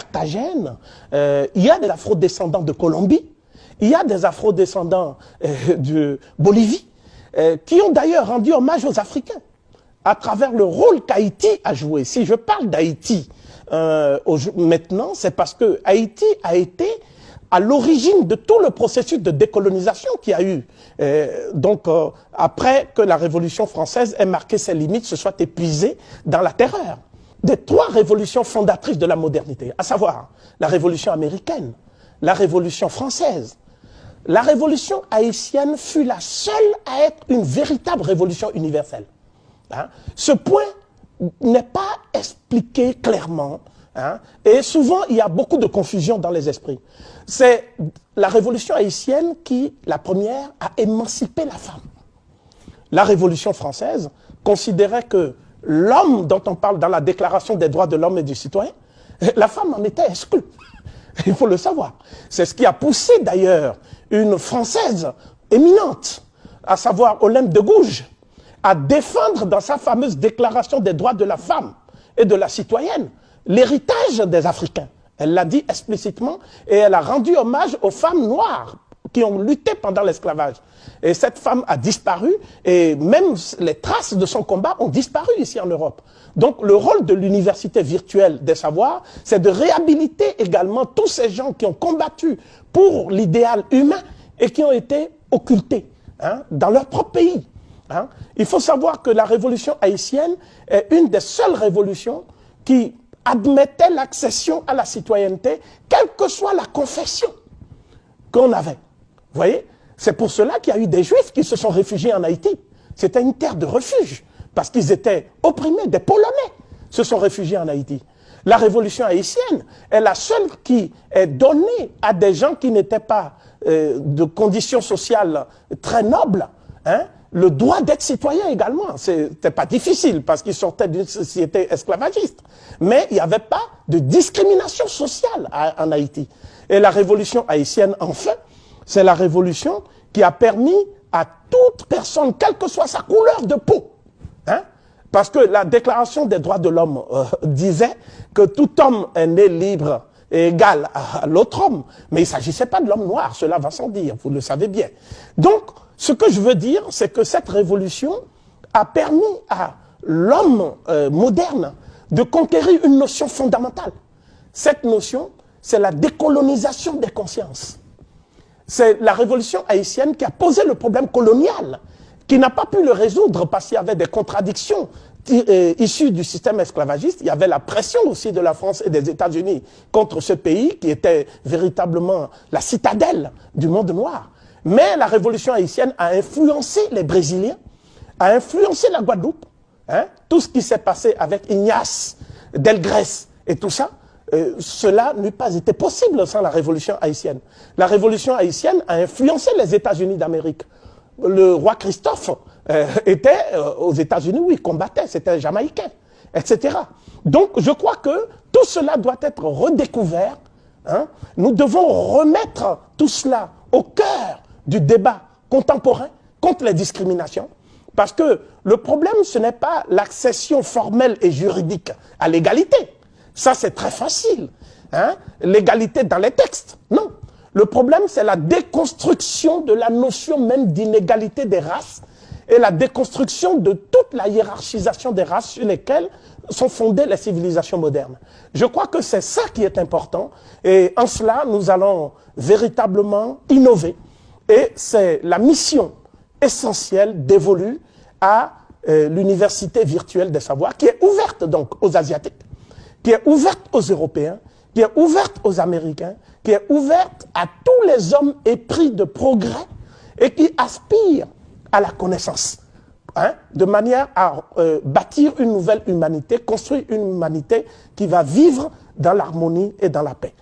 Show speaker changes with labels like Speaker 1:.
Speaker 1: Carthagène, il y a des afro-descendants de Colombie, il y a des afro-descendants de Bolivie, qui ont d'ailleurs rendu hommage aux Africains à travers le rôle qu'Haïti a joué. Si je parle d'Haïti maintenant, c'est parce que Haïti a été à l'origine de tout le processus de décolonisation qu'il y a eu. Après que la Révolution française ait marqué ses limites, se soit épuisée dans la terreur. Des 3 révolutions fondatrices de la modernité, à savoir la Révolution américaine, la Révolution française. La Révolution haïtienne fut la seule à être une véritable révolution universelle. Hein? Ce point n'est pas expliqué clairement. Hein? Et souvent, il y a beaucoup de confusion dans les esprits. C'est la révolution haïtienne qui, la première, a émancipé la femme. La révolution française considérait que l'homme dont on parle dans la Déclaration des droits de l'homme et du citoyen, la femme en était exclue. Il faut le savoir. C'est ce qui a poussé d'ailleurs une Française éminente, à savoir Olympe de Gouges, à défendre dans sa fameuse Déclaration des droits de la femme et de la citoyenne l'héritage des Africains. Elle l'a dit explicitement et elle a rendu hommage aux femmes noires qui ont lutté pendant l'esclavage. Et cette femme a disparu et même les traces de son combat ont disparu ici en Europe. Donc le rôle de l'université virtuelle des savoirs, c'est de réhabiliter également tous ces gens qui ont combattu pour l'idéal humain et qui ont été occultés dans leur propre pays. Il faut savoir que la révolution haïtienne est une des seules révolutions qui admettait l'accession à la citoyenneté, quelle que soit la confession qu'on avait. Vous voyez? C'est pour cela qu'il y a eu des Juifs qui se sont réfugiés en Haïti. C'était une terre de refuge, parce qu'ils étaient opprimés. Des Polonais se sont réfugiés en Haïti. La révolution haïtienne est la seule qui est donnée à des gens qui n'étaient pas de conditions sociales très nobles, le droit d'être citoyen également. C'était pas difficile parce qu'ils sortaient d'une société esclavagiste. Mais il n'y avait pas de discrimination sociale en Haïti. Et la révolution haïtienne, enfin, c'est la révolution qui a permis à toute personne, quelle que soit sa couleur de peau, parce que la Déclaration des droits de l'homme disait que tout homme est né libre et égal à l'autre homme. Mais il ne s'agissait pas de l'homme noir, cela va sans dire, vous le savez bien. Donc, ce que je veux dire, c'est que cette révolution a permis à l'homme moderne de conquérir une notion fondamentale. Cette notion, c'est la décolonisation des consciences. C'est la révolution haïtienne qui a posé le problème colonial, qui n'a pas pu le résoudre parce qu'il y avait des contradictions issues du système esclavagiste. Il y avait la pression aussi de la France et des États-Unis contre ce pays qui était véritablement la citadelle du monde noir. Mais la révolution haïtienne a influencé les Brésiliens, a influencé la Guadeloupe. Tout ce qui s'est passé avec Ignace, Delgrès et tout ça, cela n'eût pas été possible sans la révolution haïtienne. La révolution haïtienne a influencé les États-Unis d'Amérique. Le roi Christophe était aux États-Unis où il combattait, c'était un Jamaïcain, etc. Donc je crois que tout cela doit être redécouvert. Nous devons remettre tout cela au cœur du débat contemporain contre les discriminations. Parce que le problème, ce n'est pas l'accession formelle et juridique à l'égalité. Ça, c'est très facile. L'égalité dans les textes. Non. Le problème, c'est la déconstruction de la notion même d'inégalité des races et la déconstruction de toute la hiérarchisation des races sur lesquelles sont fondées les civilisations modernes. Je crois que c'est ça qui est important et en cela, nous allons véritablement innover. Et c'est la mission essentielle dévolue à l'université virtuelle des savoirs qui est ouverte donc aux Asiatiques, qui est ouverte aux Européens, qui est ouverte aux Américains, qui est ouverte à tous les hommes épris de progrès et qui aspirent à la connaissance, de manière à bâtir une nouvelle humanité, construire une humanité qui va vivre dans l'harmonie et dans la paix.